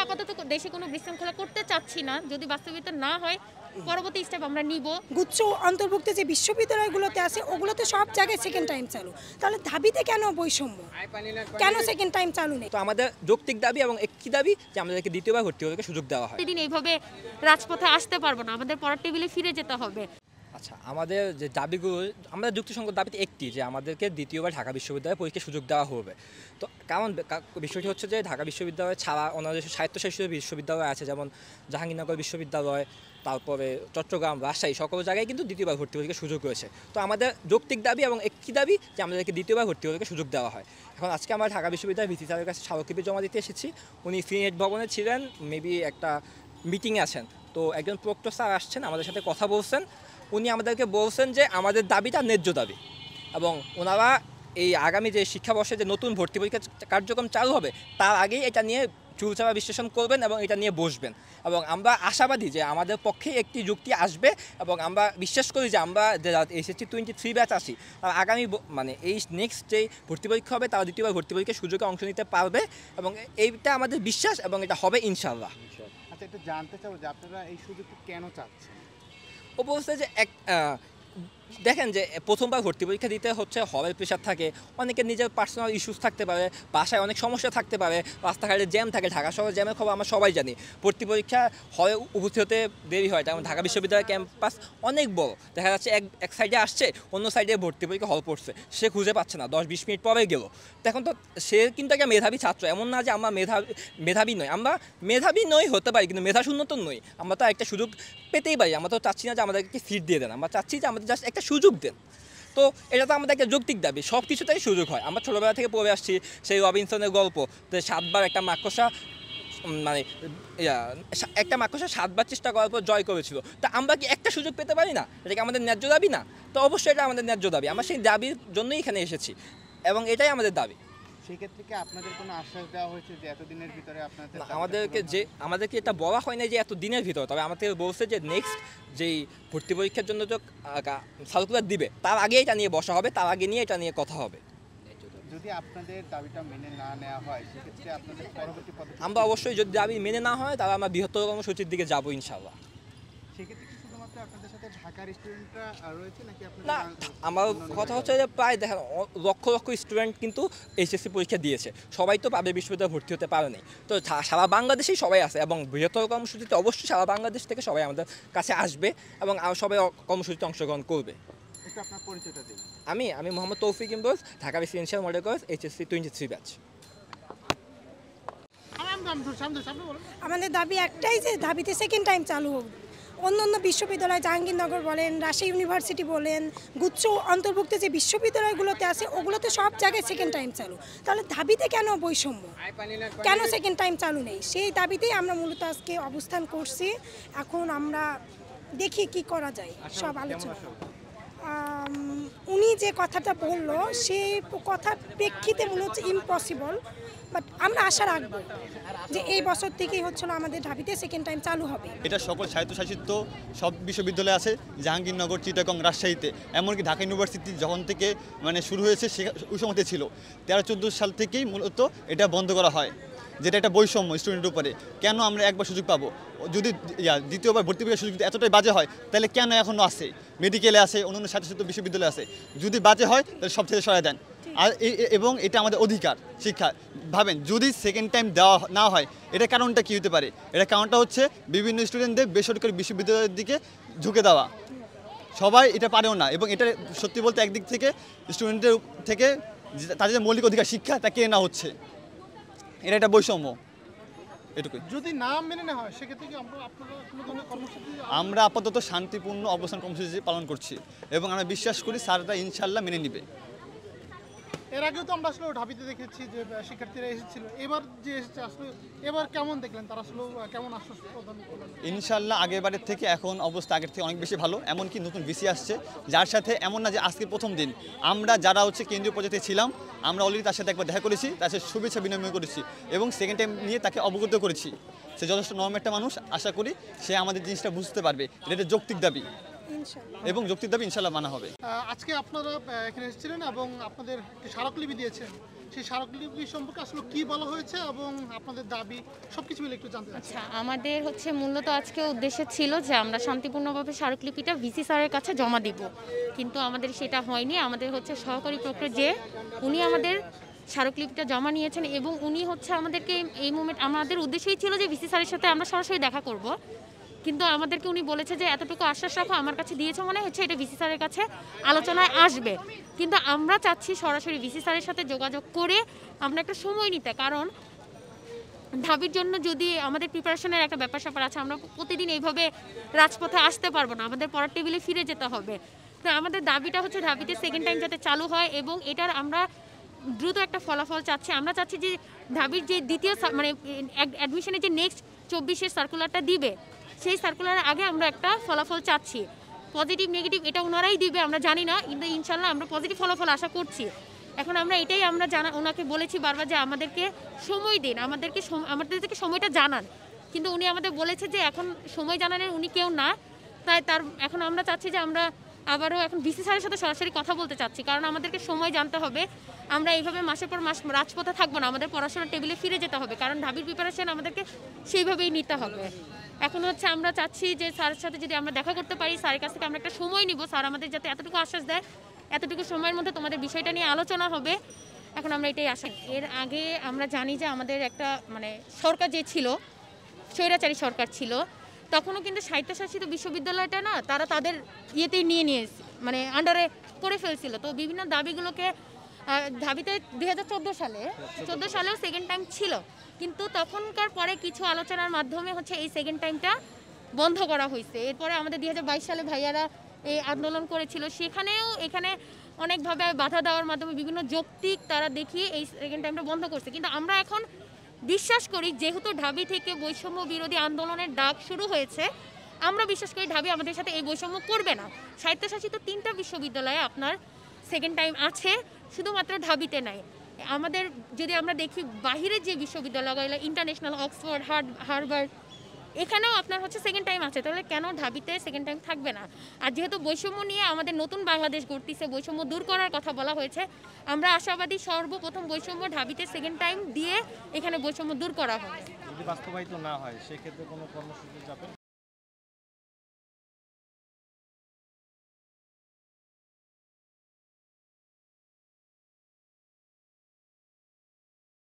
আপাতত দেশে কোনো বিশৃঙ্খলা করতে চাচ্ছি না, যদি বাস্তবিত না হয় পরবর্তী স্টেপ আমরা নিব। গুচ্ছ অন্তর্ভুক্ত যে বিশ্ববিদ্যালয়গুলোতে আছে ওগুলোতে সব জায়গায় সেকেন্ড টাইম চালু, তাহলে দাবিতে কেন বৈষম্য, কেন সেকেন্ড টাইম চালু নেই? তো আমাদের যৌক্তিক দাবি এবং একটি দাবি যে আমাদেরকে দ্বিতীয়বার ভর্তি হতে সুযোগ দেওয়া হয়। প্রতিদিন এইভাবে রাজপথে আসতে পারবো না, আমাদের পড়ার টেবিলে ফিরে যেতে হবে। আচ্ছা, আমাদের যে দাবিগুলো, আমাদের যুক্তিসঙ্গত দাবিতে একটি যে আমাদেরকে দ্বিতীয়বার ঢাকা বিশ্ববিদ্যালয়ে পরীক্ষার সুযোগ দেওয়া হবে। তো কারণ বিষয়টি হচ্ছে যে ঢাকা বিশ্ববিদ্যালয় ছাড়া অন্যান্য যে স্বায়ত্তশাসিত বিশ্ববিদ্যালয় আছে, যেমন জাহাঙ্গীরনগর বিশ্ববিদ্যালয়, তারপরে চট্টগ্রাম, রাজশাহী, সকল জায়গায় কিন্তু দ্বিতীয়বার ভর্তি পরীক্ষার সুযোগ রয়েছে। তো আমাদের যৌক্তিক দাবি এবং একটি দাবি যে আমাদেরকে দ্বিতীয়বার ভর্তি পরীক্ষার সুযোগ দেওয়া হয়। এখন আজকে আমরা ঢাকা বিশ্ববিদ্যালয়ের ভিসি স্যারের কাছে স্মারকলিপি জমা দিতে এসেছি। উনি সিনেট ভবনে ছিলেন, মেবি একটা মিটিংয়ে আছেন। তো একজন প্রক্টর স্যার আসছেন, আমাদের সাথে কথা বলছেন। উনি আমাদেরকে বলছেন যে আমাদের দাবিটা ন্যায্য দাবি, এবং ওনারা এই আগামী যে শিক্ষাবর্ষে যে নতুন ভর্তি পরীক্ষা কার্যক্রম চালু হবে তার আগেই এটা নিয়ে চুলচাপা বিশ্লেষণ করবেন এবং এটা নিয়ে বসবেন। এবং আমরা আশাবাদী যে আমাদের পক্ষে একটি যুক্তি আসবে, এবং আমরা বিশ্বাস করি যে আমরা যারা SSC 23 ব্যাচ আছি তারা আগামী মানে এই নেক্সট যে ভর্তি পরীক্ষা হবে তারা দ্বিতীয়বার ভর্তি পরীক্ষার সুযোগে অংশ নিতে পারবে, এবং এইটা আমাদের বিশ্বাস, এবং এটা হবে ইনশাআল্লাহ। আচ্ছা, একটু জানতে চাও যে আপনারা এই সুযোগটি কেন চাচ্ছেন? ও বলছে যে দেখেন যে প্রথমবার ভর্তি পরীক্ষা দিতে হচ্ছে, হলের প্রেশার থাকে, অনেকের নিজের পার্সোনাল ইস্যুস থাকতে পারে, বাসায় অনেক সমস্যা থাকতে পারে, রাস্তাঘাটে জ্যাম থাকে। ঢাকা শহরের জ্যামের খবর আমরা সবাই জানি। ভর্তি পরীক্ষা হলে উপস্থিত হতে দেরি হয়, তেমন ঢাকা বিশ্ববিদ্যালয়ের ক্যাম্পাস অনেক বড়। দেখা যাচ্ছে এক সাইডে আসছে, অন্য সাইডে ভর্তি পরীক্ষা হল পড়ছে, সে খুঁজে পাচ্ছে না, 10-20 মিনিট পরে গেল। তখন তো সে কিন্তু একটা মেধাবী ছাত্র, এমন না যে আমরা মেধাবী নই, আমরা মেধাবী নই হতে পারি, কিন্তু মেধাশূন্য তো নই। আমরা তো একটা সুযোগ পেতেই পারি। আমরা তো চাচ্ছি না যে আমাদেরকে সিট দিয়ে দেন, আমরা চাচ্ছি যে আমাদের জাস্ট একটা সুযোগ দেন। তো এটা তো আমাদের একটা যৌক্তিক দাবি, সব কিছুতেই সুযোগ হয়। আমরা ছোটোবেলা থেকে পড়ে আসছি সেই রবিনসনের গল্প, যে 7বার একটা মাকড়সা, মানে একটা মাকড়সা 7বার চেষ্টা করার পর জয় করেছিল। তা আমরা কি একটা সুযোগ পেতে পারি না? এটা কি আমাদের ন্যায্য দাবি না? তো অবশ্যই এটা আমাদের ন্যায্য দাবি, আমরা সেই দাবির জন্যই এখানে এসেছি, এবং এটাই আমাদের দাবি। সেক্ষেত্রে কি আপনাদের কোনো আশ্বাস দেওয়া হয়েছে যে এতদিনের ভিতরে আপনাদের? আমাদেরকে এটা বলা হয় না যে এত দিনের ভিতরে, তবে আমাদের বলছে যে নেক্সট যেই ভর্তি পরীক্ষার জন্য যে সার্কুলার দিবে তার আগে এটা নিয়ে বসা হবে, তার আগে নিয়ে এটা নিয়ে কথা হবে। যদি আপনাদের দাবিটা মেনে না নেওয়া হয় সেক্ষেত্রে আপনাদের পরবর্তী পদক্ষেপ? আমরা অবশ্যই, যদি দাবি মেনে না হয় তাহলে আমরা বৃহত্তর কর্মসূচির দিকে যাবো ইনশাআল্লাহ। সেক্ষেত্রে কি শুধুমাত্র আপনাদের সাথে ঢাকার স্টুডেন্টরা রয়েছে নাকি আপনাদের? না, আমার কথা হচ্ছে যে প্রায় দেখেন লক্ষ লক্ষ স্টুডেন্ট কিন্তু SSC পরীক্ষা দিয়েছে, সবাই তো পাবলিক বিশ্ববিদ্যালয়ে ভর্তি হতে পারেনি। তো সারা বাংলাদেশেই সবাই আছে, এবং বৃহত্তর কর্মসূচিতে অবশ্যই সারা বাংলাদেশ থেকে সবাই আমাদের কাছে আসবে, এবং সবাই কর্মসূচিতে অংশগ্রহণ করবে। একটু আপনার পরিচয়টা দিন। আমি মোহাম্মদ তৌফিক Imroz, Dhaka residential model college HSC 23 batch. আমাদের দাবি একটাই, যে দাবিতে সেকেন্ড টাইম চালু হোক। অন্য বিশ্ববিদ্যালয়, জাহাঙ্গীরনগর বলেন, রাজশাহী ইউনিভার্সিটি বলেন, গুচ্ছ অন্তর্ভুক্ত যে বিশ্ববিদ্যালয়গুলোতে আছে ওগুলোতে সব জায়গায় সেকেন্ড টাইম চালু, তাহলে দাবিতে কেন বৈষম্য, কেন সেকেন্ড টাইম চালু নেই? সেই দাবিতেই আমরা মূলত আজকে অবস্থান করছি। এখন আমরা দেখি কি করা যায়, সব আলোচনা। উনি যে কথাটা বললো সেই কথার প্রেক্ষিতে মনে হচ্ছে ইম্পসিবল, বাট আমরা আশা রাখবো যে এই বছর থেকেই হচ্ছিল আমাদের ঢাবিতে সেকেন্ড টাইম চালু হবে। এটা সকল স্বায়ত্তশাসিত সব বিশ্ববিদ্যালয় আছে, জাহাঙ্গীরনগর, চিটাগং, রাজশাহীতে, এমনকি ঢাকা ইউনিভার্সিটি যখন থেকে মানে শুরু হয়েছে ওই সময়তে ছিল 13-14 সাল থেকেই মূলত এটা বন্ধ করা হয়, যেটা একটা বৈষম্য স্টুডেন্টের উপরে। কেন আমরা একবার সুযোগ পাবো, যদি দ্বিতীয়বার ভর্তি পরীক্ষার সুযোগ এতটাই বাজে হয় তাহলে কেন এখনও আছে? মেডিকেলে আছে, অন্যান্য স্বায়ত্তশাসিত বিশ্ববিদ্যালয় আছে, যদি বাজে হয় তাহলে সব থেকে সরাই দেন। আর এবং এটা আমাদের অধিকার শিক্ষা। ভাবেন যদি সেকেন্ড টাইম দেওয়া না হয়, এটা কারণটা কী হতে পারে? এটা কারণটা হচ্ছে বিভিন্ন স্টুডেন্টদের বেসরকারি বিশ্ববিদ্যালয়ের দিকে ঝুঁকে দেওয়া। সবাই এটা পারেও না, এবং এটা সত্যি বলতে একদিক থেকে স্টুডেন্টদের থেকে তাদের যে মৌলিক অধিকার শিক্ষা তা কেড়ে নেওয়া হচ্ছে। এটা একটা বৈষম্য। এটুকুই। যদি না মেনে নেওয়া হয় সেক্ষেত্রে কি আপনারা কোনো ধরনের কর্মসূচি? আমরা আপাতত শান্তিপূর্ণ অবস্থান কর্মসূচি পালন করছি, এবং আমরা বিশ্বাস করি স্যাররা ইনশাল্লাহ মেনে নেবে। এর আগেও তো আমরা আসলে ঢাবিতে দেখেছি যে শিক্ষার্থীরা এসেছিল, এবার যে এসেছে আসলে এবার কেমন দেখলেন, তারা আসলে কেমন আশ্বাস প্রদান করলেন? ইনশাল্লাহ আগেরবারের থেকে এখন অবস্থা আগের থেকে অনেক বেশি ভালো। এমনকি নতুন ভিসি আসছে, যার সাথে এমন না যে আজকের প্রথম দিন, আমরা যারা কেন্দ্রীয় পর্যায়ে ছিলাম আমরা অলরেডি তার সাথে একবার দেখা করেছি, তার সাথে শুভেচ্ছা বিনিময় করেছি, এবং সেকেন্ড টাইম নিয়ে তাকে অবগত করেছি। সে যথেষ্ট নরম একটা মানুষ, আশা করি সে আমাদের জিনিসটা বুঝতে পারবে। এটা যৌক্তিক দাবি, এবং যৌক্তিক দাবি ইনশাল্লাহ মানা হবে। আজকে আপনারা এখানে এসেছিলেন এবং আপনাদের স্মারকলিপি দিয়েছেন, সেই স্মারকলিপি সম্পর্কে আসলে কি বলা হয়েছে এবং আপনাদের দাবি সবকিছু মিলে একটু জানতে চাচ্ছি। আচ্ছা, আমাদের হচ্ছে মূলত আজকে উদ্দেশ্য ছিল যে আমরা শান্তিপূর্ণভাবে স্মারকলিপিটা ভিসি স্যারের কাছে জমা দিব, কিন্তু আমাদের সেটা হয়নি। আমাদের হচ্ছে সহকারী প্রক্টর যে উনি আমাদের স্মারকলিপিটা জমা নিয়েছেন এবং উনি হচ্ছে আমাদেরকে এই মোমেন্ট, আমাদের উদ্দেশ্যই ছিল যে ভিসি স্যারের সাথে আমরা সরাসরি দেখা করব, কিন্তু আমাদেরকে উনি বলেছে যে এতটুকু আশ্বাস রাখো আমার কাছে দিয়েছে মনে হচ্ছে এটা ভিসি স্যারের কাছে আলোচনায় আসবে, কিন্তু আমরা চাচ্ছি সরাসরি ভিসি স্যারের সাথে যোগাযোগ করে আমরা একটা সময় নিতে। কারণ ঢাবির জন্য যদি আমাদের প্রিপারেশনের একটা ব্যাপার স্যাপার আছে, আমরা প্রতিদিন এইভাবে রাজপথে আসতে পারবো না, আমাদের পড়ার টেবিলে ফিরে যেতে হবে। তো আমাদের দাবিটা হচ্ছে ঢাবিতে সেকেন্ড টাইম যাতে চালু হয় এবং এটার আমরা দ্রুত একটা ফলাফল চাচ্ছি। আমরা চাচ্ছি যে ঢাবির যে দ্বিতীয় মানে অ্যাডমিশনের যে নেক্সট 24-এর সার্কুলারটা দিবে সেই সার্কুলারের আগে আমরা একটা ফলাফল চাচ্ছি। পজিটিভ নেগেটিভ এটা ওনারাই দিবে আমরা জানি না, কিন্তু ইনশাল্লাহ আমরা পজিটিভ ফলাফল আশা করছি। এখন আমরা এটাই আমরা ওনাকে বলেছি বারবার যে আমাদেরকে সময় দিন, আমাদেরকে সময়টা জানান, কিন্তু উনি আমাদের বলেছে যে এখন সময় জানানোর উনি কেউ না, তাই এখন আমরা চাচ্ছি যে আমরা আবারও এখন ভিসি স্যারের সাথে সরাসরি কথা বলতে চাচ্ছি, কারণ আমাদেরকে সময় জানতে হবে। আমরা এইভাবে মাসের পর মাস রাজপথে থাকবো না, আমাদের পড়াশোনার টেবিলে ফিরে যেতে হবে, কারণ ঢাবির প্রিপারেশন আমাদেরকে সেইভাবেই নিতে হবে। এখন হচ্ছে আমরা চাচ্ছি যে স্যারের সাথে যদি আমরা দেখা করতে পারি, স্যারের কাছ থেকে আমরা একটা সময় নিব, স্যার আমাদের যাতে এতটুকু আশ্বাস দেয় এতটুকু সময়ের মধ্যে তোমাদের বিষয়টা নিয়ে আলোচনা হবে। এখন আমরা এটাই আশা। এর আগে আমরা জানি যে আমাদের একটা মানে সরকার যে ছিল, স্বৈরাচারী সরকার ছিল, তখনও কিন্তু স্বায়ত্তশাসিত বিশ্ববিদ্যালয়টা না তারা তাদের ইয়েতেই নিয়ে মানে আন্ডারে করে ফেলছিল। তো বিভিন্ন দাবিগুলোকে ঢাবিতে 2014 সালেও সেকেন্ড টাইম ছিল, কিন্তু তখনকার পরে কিছু আলোচনার মাধ্যমে হচ্ছে এই সেকেন্ড টাইমটা বন্ধ করা হয়েছে। এরপরে আমাদের 2022 সালে ভাইয়ারা এই আন্দোলন করেছিল, সেখানেও এখানে অনেকভাবে বাধা দেওয়ার মাধ্যমে বিভিন্ন যৌক্তিক তারা দেখিয়ে এই সেকেন্ড টাইমটা বন্ধ করছে। কিন্তু আমরা এখন বিশ্বাস করি যেহেতু ঢাবি থেকে বৈষম্য বিরোধী আন্দোলনের ডাক শুরু হয়েছে, আমরা বিশ্বাস করি ঢাবি আমাদের সাথে এই বৈষম্য করবে না। স্বায়ত্তশাসিত 3টা বিশ্ববিদ্যালয়ে আপনার সেকেন্ড টাইম আছে, শুধুমাত্র ঢাবিতে নাই। আমাদের যদি আমরা দেখি বাহিরের যে বিশ্ববিদ্যালয়গুলো ইন্টারন্যাশনাল, অক্সফোর্ড, হার্ভার্ড, এখানেও আপনার হচ্ছে সেকেন্ড টাইম আছে, তাহলে কেন ঢাবিতে সেকেন্ড টাইম থাকবে না? আর যেহেতু বৈষম্য নিয়ে আমাদের নতুন বাংলাদেশ গড়তিছে, বৈষম্য দূর করার কথা বলা হয়েছে, আমরা আশাবাদী সর্বপ্রথম বৈষম্য ঢাবিতে সেকেন্ড টাইম দিয়ে এখানে বৈষম্য দূর করা হবে। যদি বাস্তবায়িত না হয় সেক্ষেত্রে কোনো কর্মসূচি যাবে?